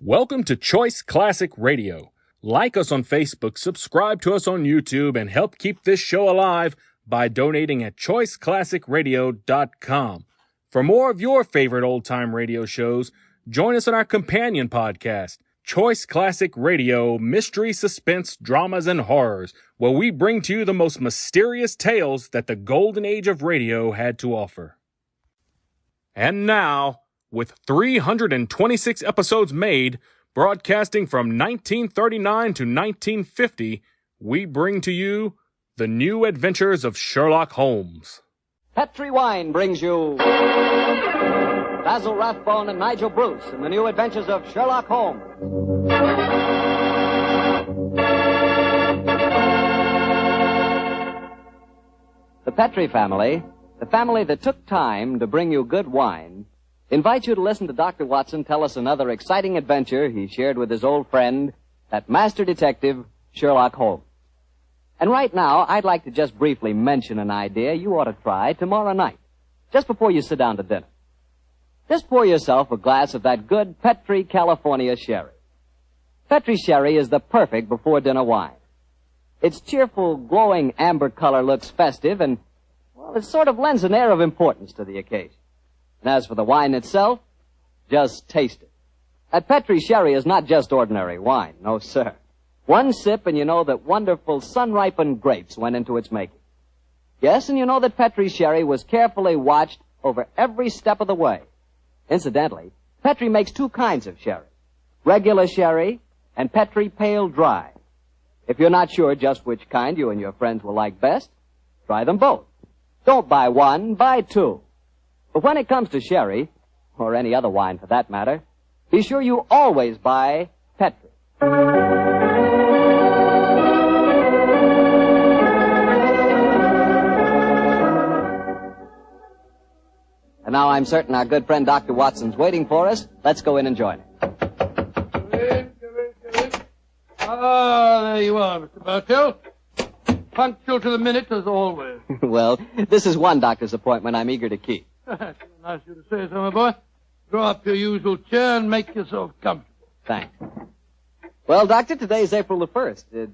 Welcome to Choice Classic Radio. Like us on Facebook, subscribe to us on YouTube, and help keep this show alive by donating at choiceclassicradio.com. For more of your favorite old-time radio shows, join us on our companion podcast, Choice Classic Radio, Mystery, Suspense, Dramas, and Horrors, where we bring to you the most mysterious tales that the golden age of radio had to offer. And now, with 326 episodes made, broadcasting from 1939 to 1950, we bring to you The New Adventures of Sherlock Holmes. Petri Wine brings you Basil Rathbone and Nigel Bruce in The New Adventures of Sherlock Holmes. The Petri family, the family that took time to bring you good wine, invite you to listen to Dr. Watson tell us another exciting adventure he shared with his old friend, that master detective, Sherlock Holmes. And right now, I'd like to just briefly mention an idea you ought to try tomorrow night, just before you sit down to dinner. Just pour yourself a glass of that good Petri California sherry. Petri sherry is the perfect before-dinner wine. Its cheerful, glowing amber color looks festive and, well, it sort of lends an air of importance to the occasion. And as for the wine itself, just taste it. That Petri sherry is not just ordinary wine, no sir. One sip and you know that wonderful sun-ripened grapes went into its making. Yes, and you know that Petri sherry was carefully watched over every step of the way. Incidentally, Petri makes two kinds of sherry, regular sherry and Petri Pale Dry. If you're not sure just which kind you and your friends will like best, try them both. Don't buy one, buy two. But when it comes to sherry, or any other wine for that matter, be sure you always buy Petri. And now I'm certain our good friend Dr. Watson's waiting for us. Let's go in and join him. Come in. Ah, there you are, Mr. Bartell. Punctual to the minute, as always. Well, this is one doctor's appointment I'm eager to keep. Nice of you to say so, my boy. Draw up your usual chair and make yourself comfortable. Thanks. Well, Doctor, today's April the 1st. Did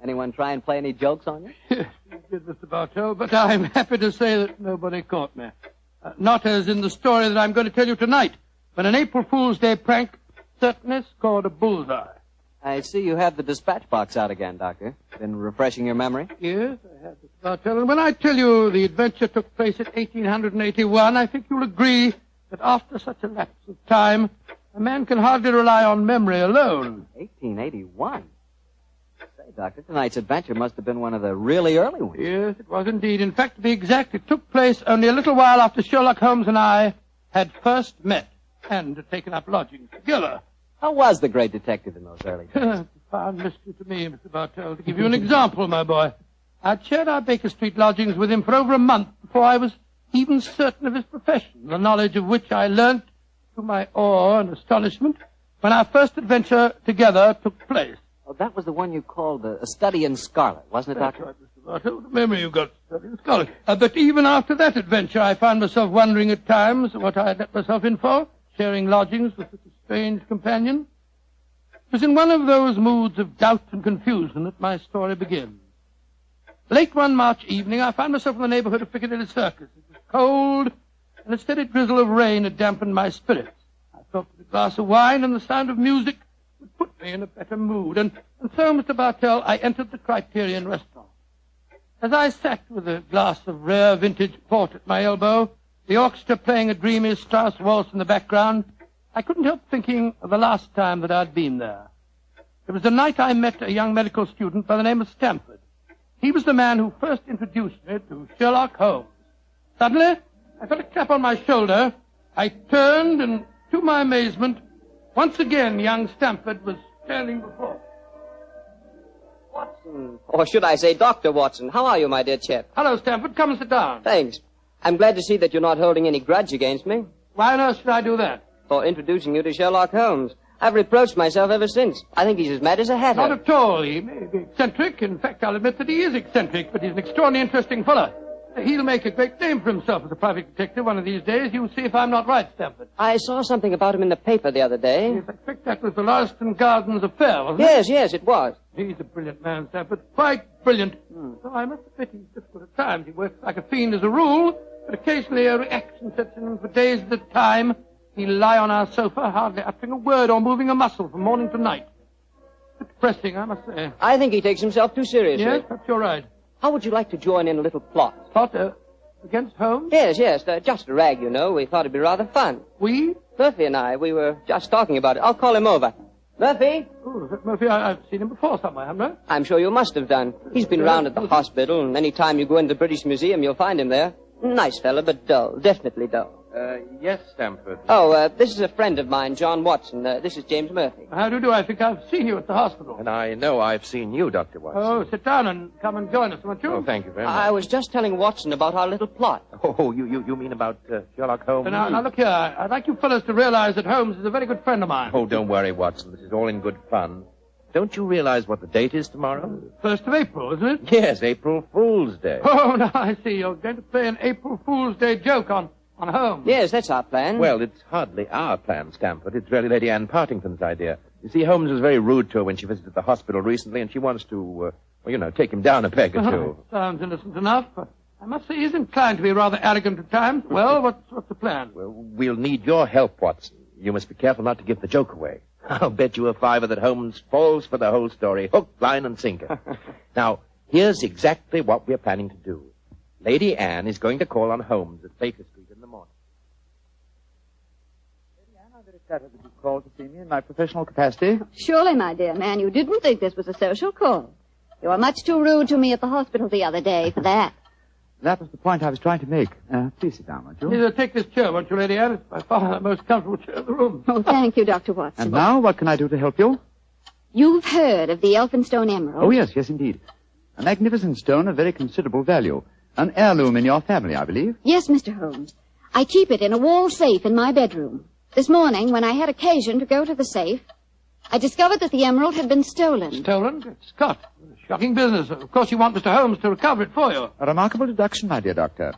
anyone try and play any jokes on you? Yes, you did, Mr. Bartell, but I'm happy to say that nobody caught me. Not as in the story that I'm going to tell you tonight, but an April Fool's Day prank certainly scored a bullseye. I see you have the dispatch box out again, Doctor. Been refreshing your memory? Yes, I have, Mr. Bartell. And when I tell you the adventure took place at 1881, I think you'll agree that after such a lapse of time, a man can hardly rely on memory alone. 1881? Say, Doctor, tonight's adventure must have been one of the really early ones. Yes, it was indeed. In fact, to be exact, it took place only a little while after Sherlock Holmes and I had first met and had taken up lodgings together. How was the great detective in those early days? A profound mystery to me, Mr. Bartell. To give you an example, my boy, I'd shared our Baker Street lodgings with him for over a month before I was even certain of his profession, the knowledge of which I learnt to my awe and astonishment when our first adventure together took place. Oh, that was the one you called A Study in Scarlet, wasn't it, Doctor? That's right, Mr. Bartell. The memory you've got, Study in Scarlet. But even after that adventure, I found myself wondering at times what I had let myself in for, sharing lodgings with such a strange companion. It was in one of those moods of doubt and confusion that my story begins. Late one March evening, I found myself in the neighborhood of Piccadilly Circus. It was cold, and a steady drizzle of rain had dampened my spirits. I thought that a glass of wine and the sound of music would put me in a better mood. And so, Mr. Bartell, I entered the Criterion restaurant. As I sat with a glass of rare vintage port at my elbow, the orchestra playing a dreamy Strauss waltz in the background, I couldn't help thinking of the last time that I'd been there. It was the night I met a young medical student by the name of Stamford. He was the man who first introduced me to Sherlock Holmes. Suddenly, I felt a clap on my shoulder. I turned, and to my amazement, once again young Stamford was standing before me. Watson, or should I say Dr. Watson, how are you, my dear chap? Hello, Stamford. Come and sit down. Thanks. I'm glad to see that you're not holding any grudge against me. Why on earth should I do that? For introducing you to Sherlock Holmes. I've reproached myself ever since. I think he's as mad as a hatter. Not at all. He may be eccentric. In fact, I'll admit that he is eccentric, but he's an extraordinarily interesting fellow. He'll make a great name for himself as a private detective one of these days. You'll see if I'm not right, Stamford. I saw something about him in the paper the other day. Yes, I expect that was the Lauriston Gardens affair, wasn't Yes, yes, it was. it? He's a brilliant man, Stamford. Quite brilliant. So I must admit he's difficult at times. He works like a fiend as a rule, but occasionally a reaction sets in for days at a time. He'll lie on our sofa, hardly uttering a word or moving a muscle from morning to night. It's depressing, I must say. I think he takes himself too seriously. Yes, perhaps you're right. How would you like to join in a little plot? Plot, against Holmes? Yes, yes, just a rag, you know. We thought it'd be rather fun. We? Murphy and I, we were just talking about it. I'll call him over. Murphy? Oh, is that Murphy? I've seen him before somewhere, haven't I? I'm sure you must have done. He's been round at the hospital, and any time you go into the British Museum, you'll find him there. Nice fella, but dull. Definitely dull. Yes, Stamford. Oh, this is a friend of mine, John Watson. This is James Murphy. How do you do? I think I've seen you at the hospital. And I know I've seen you, Dr. Watson. Oh, sit down and come and join us, won't you? Oh, thank you very much. I was just telling Watson about our little plot. Oh, you mean about Sherlock Holmes? Now, look here. I'd like you fellows to realize that Holmes is a very good friend of mine. Oh, don't worry, Watson. This is all in good fun. Don't you realize what the date is tomorrow? 1st of April, isn't it? Yes, April Fool's Day. Oh, now I see. You're going to play an April Fool's Day joke on Holmes. Yes, that's our plan. Well, it's hardly our plan, Stamford. It's really Lady Anne Partington's idea. You see, Holmes was very rude to her when she visited the hospital recently, and she wants to, take him down a peg or two. Sounds innocent enough, but I must say he's inclined to be rather arrogant at times. Well, what's the plan? Well, we'll need your help, Watson. You must be careful not to give the joke away. I'll bet you a $5 that Holmes falls for the whole story, hook, line, and sinker. Now, here's exactly what we're planning to do. Lady Anne is going to call on Holmes at Baker Street in the morning. Lady Anne, I'm very flattered that you called to see me in my professional capacity. Surely, my dear man, you didn't think this was a social call. You were much too rude to me at the hospital the other day for that. That was the point I was trying to make. Please sit down, won't you? Please take this chair, won't you, Lady Anne? It's by far the most comfortable chair in the room. Oh, thank you, Dr. Watson. And now, what can I do to help you? You've heard of the Elphinstone Emerald? Oh, yes, indeed. A magnificent stone of very considerable value. An heirloom in your family, I believe. Yes, Mr. Holmes. I keep it in a wall safe in my bedroom. This morning, when I had occasion to go to the safe, I discovered that the emerald had been stolen. Stolen? Scott, shocking business. Of course you want Mr. Holmes to recover it for you. A remarkable deduction, my dear doctor.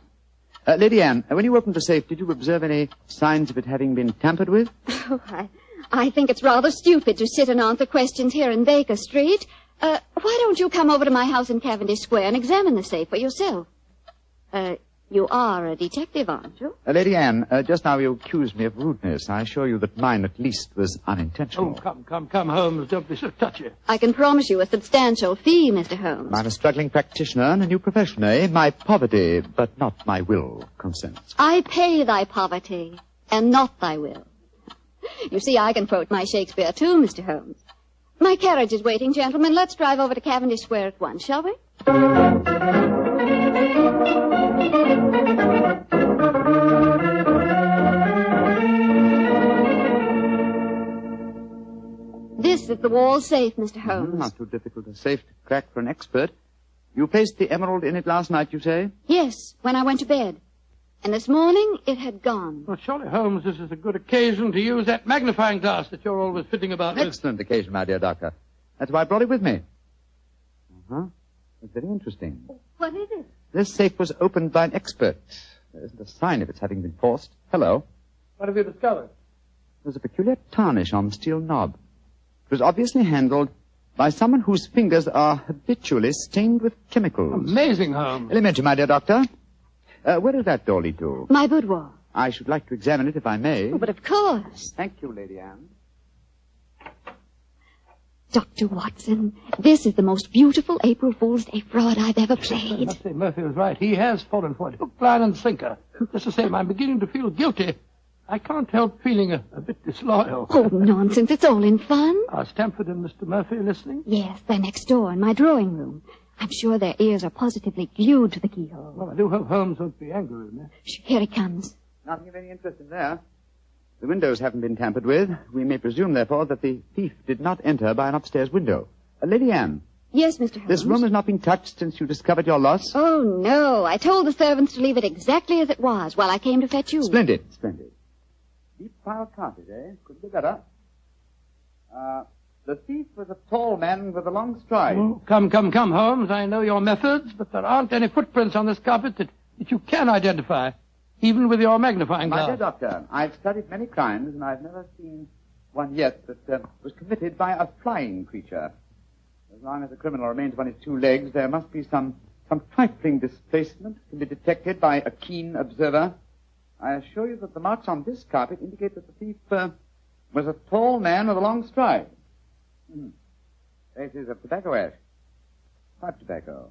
Lady Anne, when you opened the safe, did you observe any signs of it having been tampered with? Oh, I think it's rather stupid to sit and answer questions here in Baker Street. Why don't you come over to my house in Cavendish Square and examine the safe for yourself? You are a detective, aren't you? Lady Anne, just now you accused me of rudeness. I assure you that mine, at least, was unintentional. Oh, come, Holmes. Don't be so touchy. I can promise you a substantial fee, Mr. Holmes. I'm a struggling practitioner and a new profession, eh? My poverty, but not my will, consents. I pay thy poverty, and not thy will. You see, I can quote my Shakespeare, too, Mr. Holmes. My carriage is waiting, gentlemen. Let's drive over to Cavendish Square at once, shall we? This is the wall safe, Mr. Holmes. Not too difficult a safe to crack for an expert. You placed the emerald in it last night, you say? Yes, when I went to bed. And this morning, it had gone. Well, surely, Holmes, this is a good occasion to use that magnifying glass that you're always fitting about with. Excellent occasion, my dear doctor. That's why I brought it with me. Uh-huh. It's very interesting. What is it? This safe was opened by an expert. There isn't a sign of its having been forced. Hello. What have you discovered? There's a peculiar tarnish on the steel knob. It was obviously handled by someone whose fingers are habitually stained with chemicals. Amazing, Holmes. Elementary, my dear doctor. Where does that door lead to? My boudoir. I should like to examine it if I may. Oh, but of course. Thank you, Lady Anne. Dr. Watson, this is the most beautiful April Fool's Day fraud I've ever I played. must say, Murphy was right. He has fallen for it. Hook, line, and sinker. Just the same, I'm beginning to feel guilty. I can't help feeling a bit disloyal. Oh, nonsense. It's all in fun. Are Stamford and Mr. Murphy listening? Yes, they're next door in my drawing room. I'm sure their ears are positively glued to the keyhole. Well, I do hope Holmes won't be angry with me. Shh, here he comes. Nothing of any interest in there. The windows haven't been tampered with. We may presume, therefore, that the thief did not enter by an upstairs window. Lady Anne. Yes, Mr. Holmes. This room has not been touched since you discovered your loss? Oh, no. I told the servants to leave it exactly as it was while I came to fetch you. Splendid. Deep pile carpet, eh? Could be better. The thief was a tall man with a long stride. Oh, come, Holmes. I know your methods, but there aren't any footprints on this carpet that that you can identify, even with your magnifying glass. My dear doctor, I've studied many crimes, and I've never seen one yet that was committed by a flying creature. As long as a criminal remains on his two legs, there must be some trifling displacement can be detected by a keen observer. I assure you that the marks on this carpet indicate that the thief was a tall man with a long stride. Traces of tobacco ash, pipe tobacco,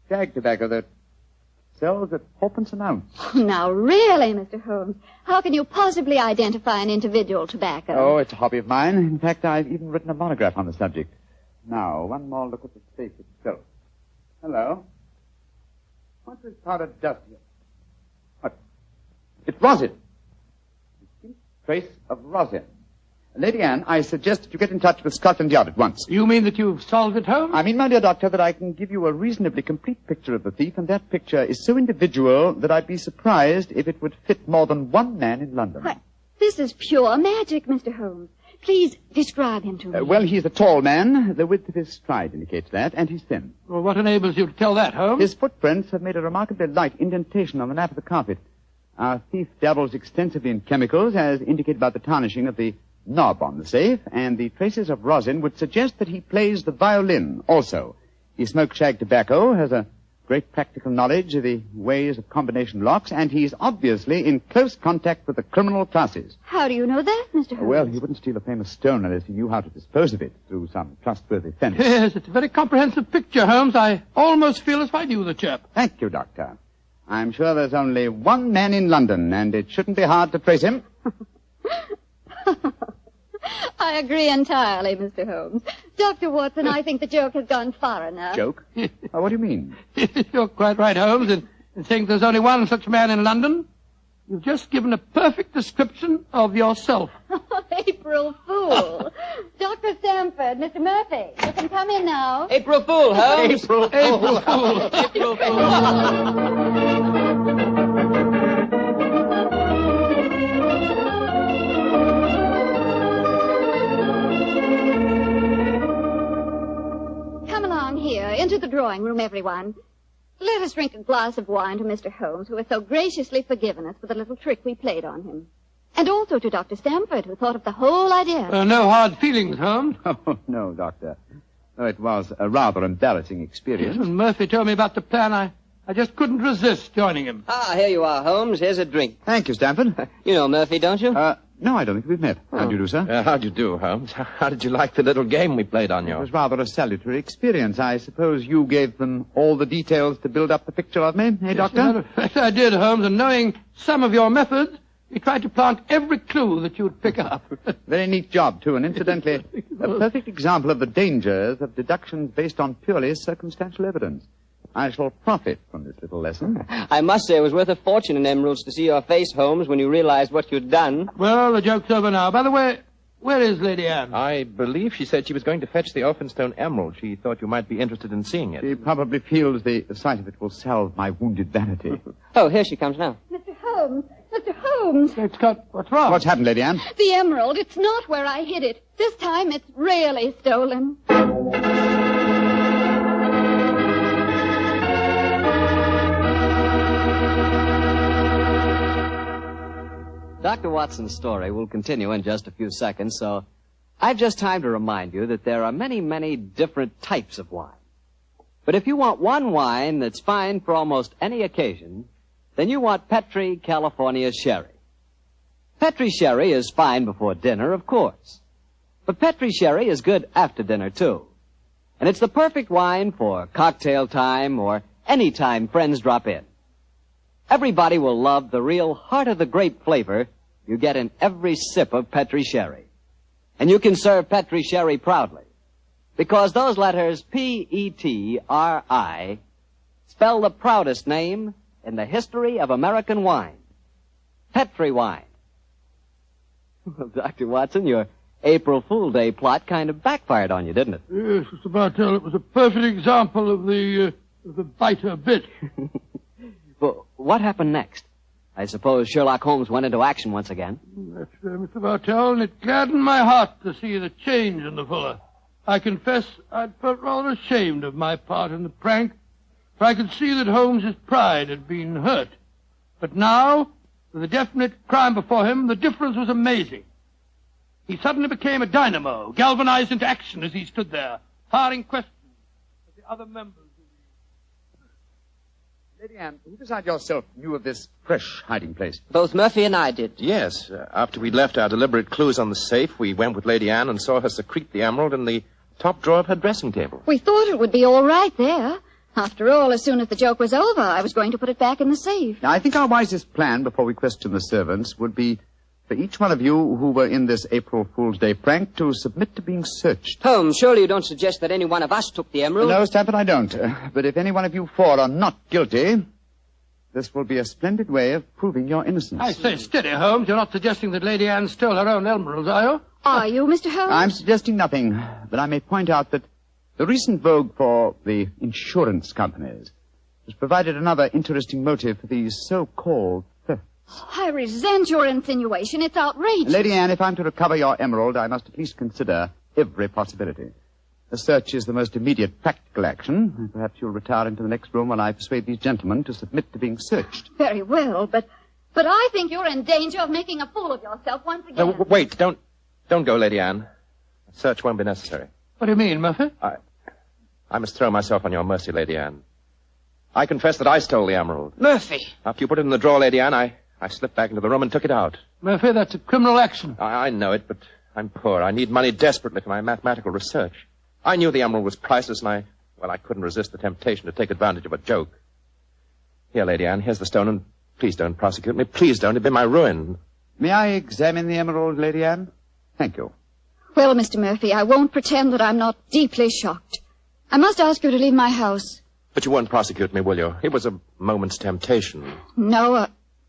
shag tobacco that sells at 4p an ounce. Now, really, Mr. Holmes, how can you possibly identify an individual tobacco? Oh, it's a hobby of mine. In fact, I've even written a monograph on the subject. Now, one more look at the safe itself. Hello. What's this powdered dust here? What? It's rosin. Distinct trace of rosin. Lady Anne, I suggest that you get in touch with Scotland Yard at once. You mean that you've solved it, Holmes? I mean, my dear doctor, that I can give you a reasonably complete picture of the thief, and that picture is so individual that I'd be surprised if it would fit more than one man in London. Why, this is pure magic, Mr. Holmes. Please describe him to me. Well, he's a tall man. The width of his stride indicates that, and he's thin. Well, what enables you to tell that, Holmes? His footprints have made a remarkably light indentation on the nap of the carpet. Our thief dabbles extensively in chemicals, as indicated by the tarnishing of the knob on the safe, and the traces of rosin would suggest that he plays the violin also. He smokes shag tobacco, has a great practical knowledge of the ways of combination locks, and he's obviously in close contact with the criminal classes. How do you know that, Mr. Holmes? Well, he wouldn't steal a famous stone unless he knew how to dispose of it through some trustworthy fence. Yes, it's a very comprehensive picture, Holmes. I almost feel as if I knew the chap. Thank you, Doctor. I'm sure there's only one man in London, and it shouldn't be hard to trace him. I agree entirely, Mr. Holmes. Dr. Watson, I think the joke has gone far enough. Joke? What do you mean? You're quite right, Holmes, in saying there's only one such man in London. You've just given a perfect description of yourself. April Fool. Dr. Stamford, Mr. Murphy, you can come in now. April Fool, Holmes. April Fool. April Fool. Come along here, into the drawing room, everyone. Let us drink a glass of wine to Mr. Holmes, who has so graciously forgiven us for the little trick we played on him. And also to Dr. Stamford, who thought of the whole idea. No hard feelings, Holmes. Oh, no, Doctor. Oh, it was a rather embarrassing experience. When Murphy told me about the plan, I just couldn't resist joining him. Ah, here you are, Holmes. Here's a drink. Thank you, Stamford. You know Murphy, don't you? No, I don't think we've met. How do you do, sir? How do you do, Holmes? How did you like the little game we played on you? It was rather a salutary experience. I suppose you gave them all the details to build up the picture of me, eh, Doctor? As a matter of fact, I did, Holmes, and knowing some of your methods, we tried to plant every clue that you'd pick up. Very neat job, too, and incidentally, a perfect example of the dangers of deductions based on purely circumstantial evidence. I shall profit from this little lesson. I must say it was worth a fortune in emeralds to see your face, Holmes, when you realized what you'd done. Well, the joke's over now. By the way, where is Lady Anne? I believe she said she was going to fetch the Elphinstone emerald. She thought you might be interested in seeing it. She probably feels the sight of it will salve my wounded vanity. Oh, here she comes now. Mr. Holmes! Mr. Holmes! Great Scott, what's wrong? What's happened, Lady Anne? The emerald, it's not where I hid it. This time it's really stolen. Dr. Watson's story will continue in just a few seconds, so I've just time to remind you that there are many, many different types of wine. But if you want one wine that's fine for almost any occasion, then you want Petri California Sherry. Petri Sherry is fine before dinner, of course. But Petri Sherry is good after dinner, too. And it's the perfect wine for cocktail time or any time friends drop in. Everybody will love the real heart-of-the-grape flavor you get in every sip of Petri Sherry. And you can serve Petri Sherry proudly, because those letters P-E-T-R-I spell the proudest name in the history of American wine. Petri wine. Well, Dr. Watson, your April Fool Day plot kind of backfired on you, didn't it? Yes, Mr. Bartell, it was a perfect example of the biter bit. Well, what happened next? I suppose Sherlock Holmes went into action once again. That's right, Mr. Bartell, and it gladdened my heart to see the change in the fella. I confess I'd felt rather ashamed of my part in the prank. for I could see that Holmes's pride had been hurt. But now, with a definite crime before him, the difference was amazing. He suddenly became a dynamo, galvanized into action as he stood there, firing questions at the other members. Lady Anne, who besides yourself knew of this fresh hiding place? Both Murphy and I did. Yes. After we'd left our deliberate clues on the safe, we went with Lady Anne and saw her secrete the emerald in the top drawer of her dressing table. We thought it would be all right there. After all, as soon as the joke was over, I was going to put it back in the safe. Now, I think our wisest plan before we question the servants would be for each one of you who were in this April Fool's Day prank to submit to being searched. Holmes, surely you don't suggest that any one of us took the emerald? No, Stafford, I don't. But if any one of you four are not guilty, this will be a splendid way of proving your innocence. I say, steady, Holmes. You're not suggesting that Lady Anne stole her own emeralds, are you? Are you, Mr. Holmes? I'm suggesting nothing, but I may point out that the recent vogue for the insurance companies has provided another interesting motive for these so-called thefts. I resent your insinuation. It's outrageous. Lady Anne, if I'm to recover your emerald, I must at least consider every possibility. A search is the most immediate practical action. Perhaps you'll retire into the next room while I persuade these gentlemen to submit to being searched. Very well, but I think you're in danger of making a fool of yourself once again. No, wait, don't go, Lady Anne. A search won't be necessary. What do you mean, Murphy? I must throw myself on your mercy, Lady Anne. I confess that I stole the emerald. Murphy! After you put it in the drawer, Lady Anne, I slipped back into the room and took it out. Murphy, that's a criminal action. I know it, but I'm poor. I need money desperately for my mathematical research. I knew the emerald was priceless, and I couldn't resist the temptation to take advantage of a joke. Here, Lady Anne, here's the stone, and please don't prosecute me. Please don't. It'd be my ruin. May I examine the emerald, Lady Anne? Thank you. Well, Mr. Murphy, I won't pretend that I'm not deeply shocked. I must ask you to leave my house. But you won't prosecute me, will you? It was a moment's temptation. No,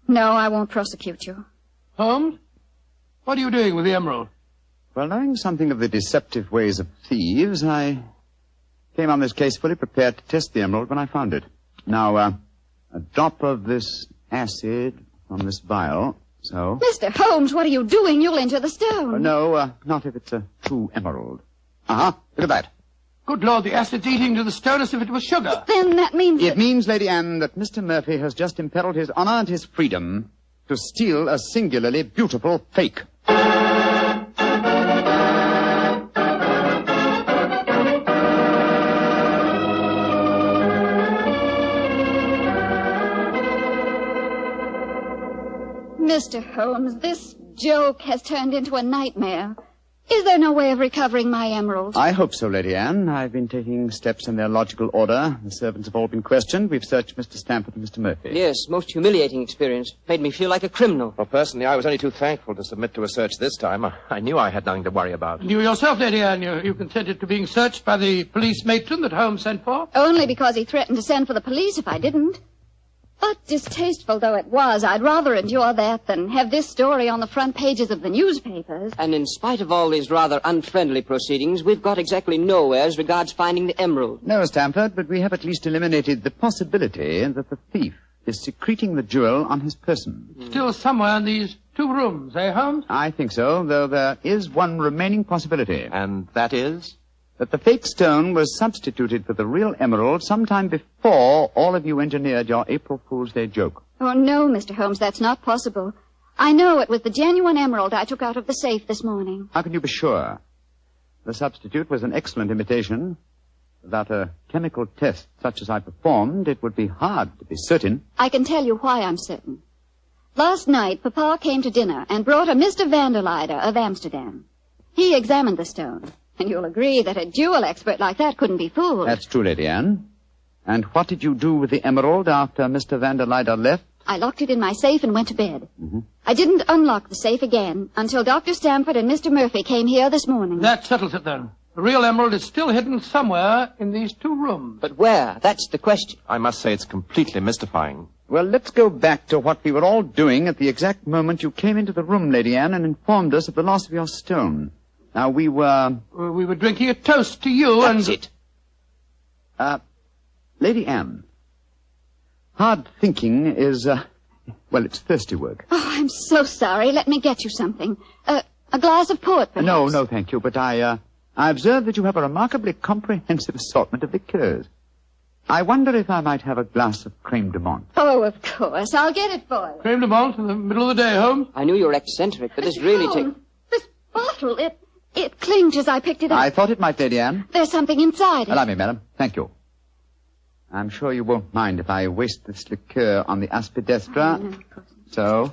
I won't prosecute you. Holmes, what are you doing with the emerald? Well, knowing something of the deceptive ways of thieves, I came on this case fully prepared to test the emerald when I found it. Now, a drop of this acid from this vial, so... Mr. Holmes, what are you doing? You'll injure the stone. No, not if it's a true emerald. Look at that. Good Lord, the acid's eating to the stone as if it was sugar. Then that means It means, Lady Anne, that Mr. Murphy has just imperiled his honor and his freedom to steal a singularly beautiful fake. Mr. Holmes, this joke has turned into a nightmare. Is there no way of recovering my emerald? I hope so, Lady Anne. I've been taking steps in their logical order. The servants have all been questioned. We've searched Mr. Stamford and Mr. Murphy. Yes, most humiliating experience. Made me feel like a criminal. Well, personally, I was only too thankful to submit to a search this time. I knew I had nothing to worry about. And you yourself, Lady Anne, you consented to being searched by the police matron that Holmes sent for? Only because he threatened to send for the police if I didn't. But distasteful though it was, I'd rather endure that than have this story on the front pages of the newspapers. And in spite of all these rather unfriendly proceedings, we've got exactly nowhere as regards finding the emerald. No, Stamford, but we have at least eliminated the possibility that the thief is secreting the jewel on his person. Still somewhere in these two rooms, eh, Holmes? I think so, though there is one remaining possibility. And that is? That the fake stone was substituted for the real emerald sometime before all of you engineered your April Fool's Day joke. Oh, no, Mr. Holmes, that's not possible. I know it was the genuine emerald I took out of the safe this morning. How can you be sure? The substitute was an excellent imitation. Without a chemical test such as I performed, it would be hard to be certain. I can tell you why I'm certain. Last night, Papa came to dinner and brought a Mr. Vanderleider of Amsterdam. He examined the stone. And you'll agree that a jewel expert like that couldn't be fooled. That's true, Lady Anne. And what did you do with the emerald after Mr. Vanderleider left? I locked it in my safe and went to bed. Mm-hmm. I didn't unlock the safe again until Dr. Stamford and Mr. Murphy came here this morning. That settles it, then. The real emerald is still hidden somewhere in these two rooms. But where? That's the question. I must say it's completely mystifying. Well, let's go back to what we were all doing at the exact moment you came into the room, Lady Anne, and informed us of the loss of your stone. Now, we were... We were drinking a toast to you That's and... it. Lady Anne, hard thinking is, well, it's thirsty work. Oh, I'm so sorry. Let me get you something. A glass of port, perhaps. No, thank you, but I observe that you have a remarkably comprehensive assortment of liqueurs. I wonder if I might have a glass of creme de menthe. Oh, of course. I'll get it for you. Creme de menthe in the middle of the day, Holmes. I knew you were eccentric, but this really takes... This bottle, it clinked as I picked it up. I thought it might, Lady Anne. There's something inside it. Allow me, madam. Thank you. I'm sure you won't mind if I waste this liqueur on the aspidestra. No, of course not. So...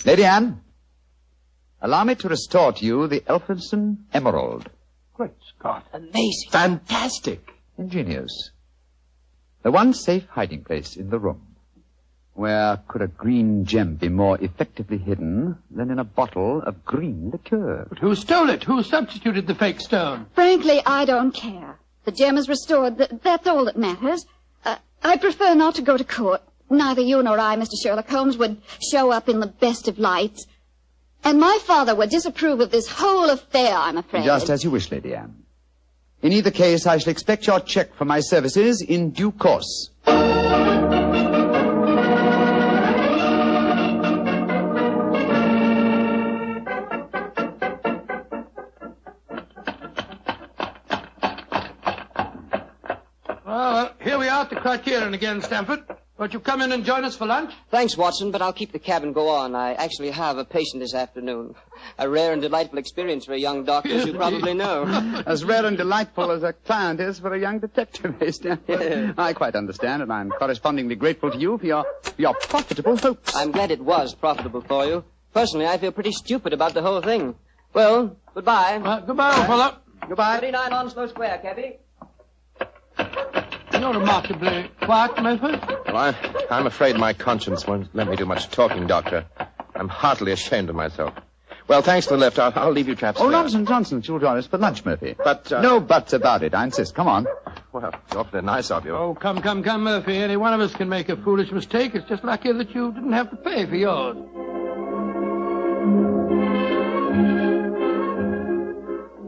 Lady Anne, allow me to restore to you the Elphinstone Emerald. Great Scott. Amazing. Fantastic. Ingenious. The one safe hiding place in the room. Where could a green gem be more effectively hidden than in a bottle of green liqueur? But who stole it? Who substituted the fake stone? Frankly, I don't care. The gem is restored. That's all that matters. I prefer not to go to court. Neither you nor I, Mr. Sherlock Holmes, would show up in the best of lights. And my father would disapprove of this whole affair, I'm afraid. Just as you wish, Lady Anne. In either case, I shall expect your check for my services in due course. Well, here we are at the Criterion again, Stamford. Won't you come in and join us for lunch? Thanks, Watson, but I'll keep the cab and go on. I actually have a patient this afternoon. A rare and delightful experience for a young doctor, as you probably know. As rare and delightful as a client is for a young detective, eh, Stanford? Yeah. I quite understand, and I'm correspondingly grateful to you for your profitable hopes. I'm glad it was profitable for you. Personally, I feel pretty stupid about the whole thing. Well, goodbye. Goodbye, old fellow. Goodbye. 39 Onslow Square, cabby. You're remarkably quiet, Memphis. Well, I'm afraid my conscience won't let me do much talking, Doctor. I'm heartily ashamed of myself. Well, thanks for the lift. I'll leave you chaps Oh, there. nonsense. You'll join us for lunch, Murphy. But, No buts about it. I insist. Come on. Well, it's awfully nice of you. Oh, come, Murphy. Any one of us can make a foolish mistake. It's just lucky that you didn't have to pay for yours.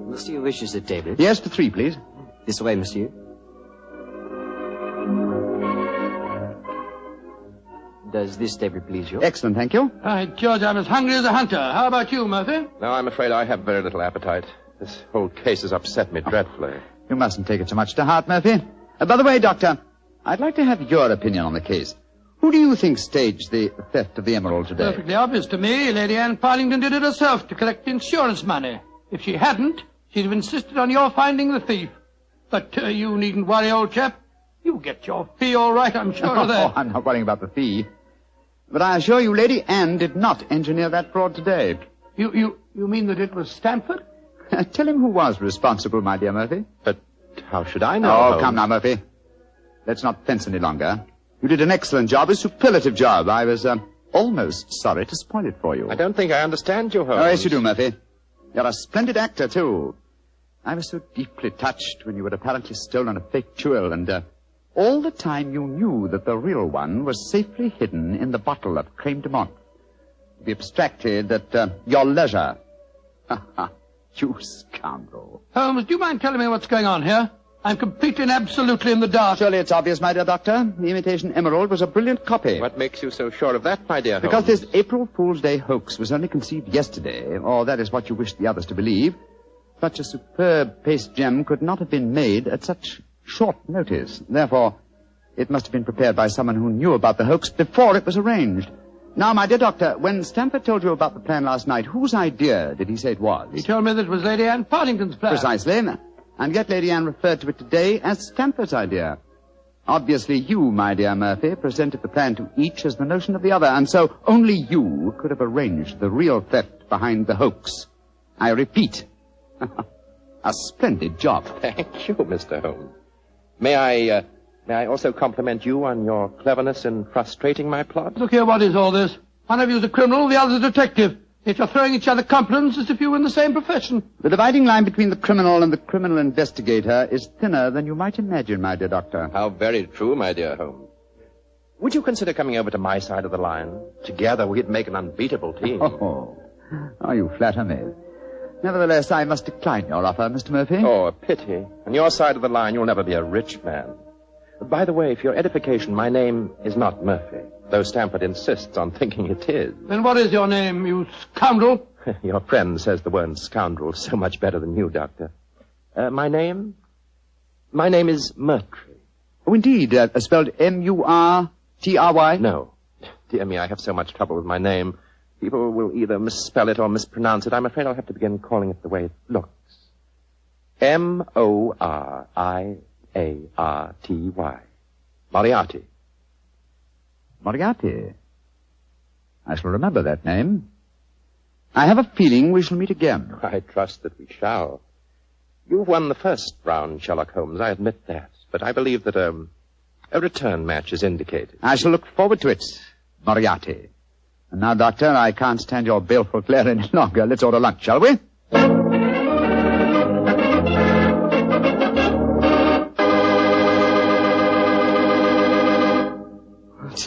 Monsieur wishes a table. Yes, to 3, please. This way, monsieur. Does this table please you? Excellent, thank you. George, I'm as hungry as a hunter. How about you, Murphy? No, I'm afraid I have very little appetite. This whole case has upset me dreadfully. You mustn't take it so much to heart, Murphy. By the way, Doctor, I'd like to have your opinion on the case. Who do you think staged the theft of the emerald today? Perfectly obvious to me. Lady Anne Partington did it herself to collect insurance money. If she hadn't, she'd have insisted on your finding the thief. But you needn't worry, old chap. You'll get your fee all right, I'm sure of that. Oh, I'm not worrying about the fee. But I assure you, Lady Anne did not engineer that fraud today. You mean that it was Stanford? Tell him who was responsible, my dear Murphy. But how should I know? Oh, Holmes? come now, Murphy. Let's not fence any longer. You did an excellent job, a superlative job. I was almost sorry to spoil it for you. I don't think I understand you, Holmes. Oh, yes, you do, Murphy. You're a splendid actor, too. I was so deeply touched when you had apparently stolen a fake jewel, and all the time you knew that the real one was safely hidden in the bottle of creme de menthe. To be abstracted at your leisure. Ha ha. You scoundrel. Holmes, do you mind telling me what's going on here? I'm completely and absolutely in the dark. Surely it's obvious, my dear doctor. The imitation emerald was a brilliant copy. What makes you so sure of that, my dear Holmes? Because this April Fool's Day hoax was only conceived yesterday, or that is what you wish the others to believe. Such a superb paste gem could not have been made at such short notice. Therefore, it must have been prepared by someone who knew about the hoax before it was arranged. Now, my dear doctor, when Stamford told you about the plan last night, whose idea did he say it was? He told me that it was Lady Anne Partington's plan. Precisely. And yet Lady Anne referred to it today as Stamford's idea. Obviously, you, my dear Murphy, presented the plan to each as the notion of the other, and so only you could have arranged the real theft behind the hoax. I repeat, a splendid job. Thank you, Mr. Holmes. May I also compliment you on your cleverness in frustrating my plot? Look here, what is all this? One of you's a criminal, the other's a detective. Yet you're throwing each other compliments as if you were in the same profession. The dividing line between the criminal and the criminal investigator is thinner than you might imagine, my dear doctor. How very true, my dear Holmes. Would you consider coming over to my side of the line? Together we'd make an unbeatable team. Oh, you flatter me. Nevertheless, I must decline your offer, Mr. Murphy. Oh, a pity. On your side of the line, you'll never be a rich man. By the way, for your edification, my name is not Murphy, though Stamford insists on thinking it is. Then what is your name, you scoundrel? Your friend says the word scoundrel so much better than you, Doctor. My name? My name is Murtry. Oh, indeed. Spelled M-U-R-T-R-Y? No. Dear me, I have so much trouble with my name. People will either misspell it or mispronounce it. I'm afraid I'll have to begin calling it the way it looks. M-O-R-I-A-R-T-Y. Moriarty. Moriarty. I shall remember that name. I have a feeling we shall meet again. I trust that we shall. You've won the first round, Sherlock Holmes, I admit that. But I believe that a return match is indicated. I shall look forward to it, Moriarty. And now, Doctor, I can't stand your baleful glare any longer. Let's order lunch, shall we?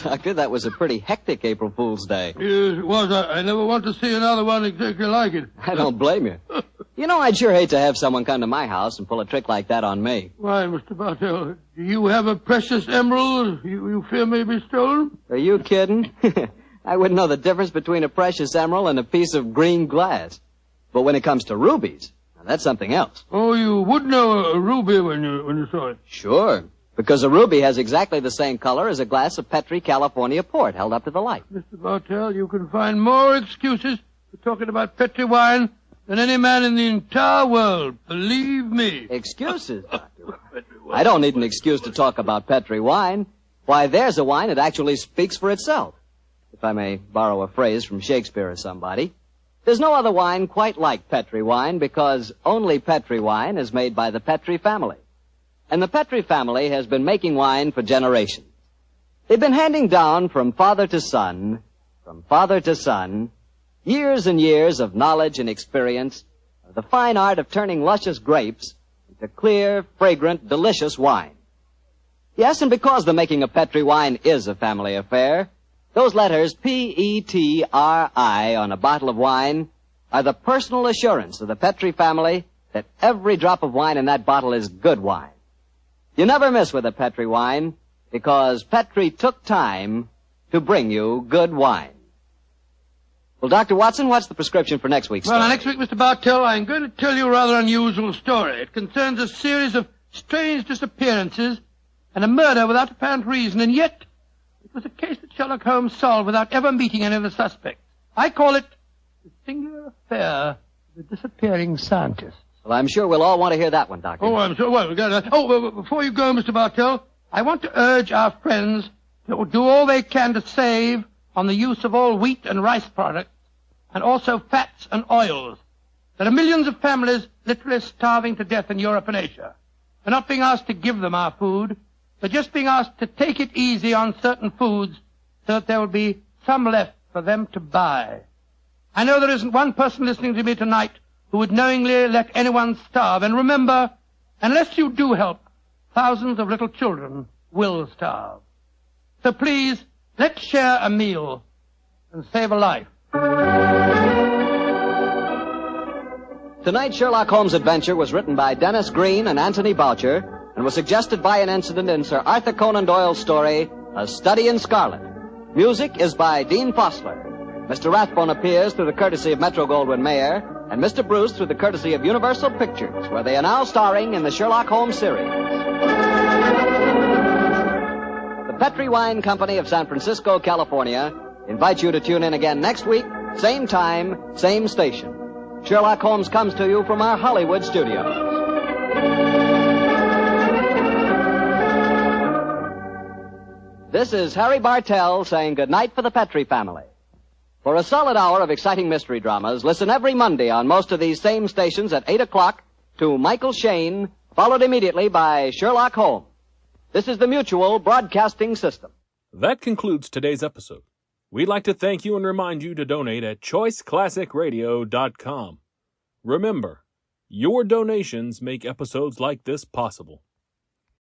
Doctor, that was a pretty hectic April Fool's Day. Yes, it was. I never want to see another one exactly like it. I don't blame you. You know, I'd sure hate to have someone come to my house and pull a trick like that on me. Why, Mr. Bartell, do you have a precious emerald you fear may be stolen? Are you kidding? I wouldn't know the difference between a precious emerald and a piece of green glass. But when it comes to rubies, now that's something else. Oh, you would know a ruby when you saw it. Sure, because a ruby has exactly the same color as a glass of Petri California port held up to the light. Mr. Bartell, you can find more excuses for talking about Petri wine than any man in the entire world. Believe me. Excuses, Doctor? I don't need an excuse to talk about Petri wine. Why, there's a wine that actually speaks for itself. If I may borrow a phrase from Shakespeare or somebody. There's no other wine quite like Petri wine because only Petri wine is made by the Petri family. And the Petri family has been making wine for generations. They've been handing down from father to son, years and years of knowledge and experience of the fine art of turning luscious grapes into clear, fragrant, delicious wine. Yes, and because the making of Petri wine is a family affair, those letters P-E-T-R-I on a bottle of wine are the personal assurance of the Petri family that every drop of wine in that bottle is good wine. You never miss with a Petri wine because Petri took time to bring you good wine. Well, Dr. Watson, what's the prescription for next week's story? Well, next week, Mr. Bartell, I'm going to tell you a rather unusual story. It concerns a series of strange disappearances and a murder without apparent reason, and yet it was a case that Sherlock Holmes solved without ever meeting any of the suspects. I call it the singular affair of the disappearing scientist. Well, I'm sure we'll all want to hear that one, Doctor. Oh, I'm sure. Well, before you go, Mr. Bartell, I want to urge our friends to do all they can to save on the use of all wheat and rice products, and also fats and oils. There are millions of families literally starving to death in Europe and Asia. We're not being asked to give them our food. We're just being asked to take it easy on certain foods so that there will be some left for them to buy. I know there isn't one person listening to me tonight who would knowingly let anyone starve. And remember, unless you do help, thousands of little children will starve. So please, let's share a meal and save a life. Tonight's Sherlock Holmes adventure was written by Dennis Green and Anthony Boucher and was suggested by an incident in Sir Arthur Conan Doyle's story, A Study in Scarlet. Music is by Dean Fossler. Mr. Rathbone appears through the courtesy of Metro-Goldwyn-Mayer, and Mr. Bruce through the courtesy of Universal Pictures, where they are now starring in the Sherlock Holmes series. The Petri Wine Company of San Francisco, California, invites you to tune in again next week, same time, same station. Sherlock Holmes comes to you from our Hollywood studios. This is Harry Bartell saying goodnight for the Petri family. For a solid hour of exciting mystery dramas, listen every Monday on most of these same stations at 8 o'clock to Michael Shayne, followed immediately by Sherlock Holmes. This is the Mutual Broadcasting System. That concludes today's episode. We'd like to thank you and remind you to donate at choiceclassicradio.com. Remember, your donations make episodes like this possible.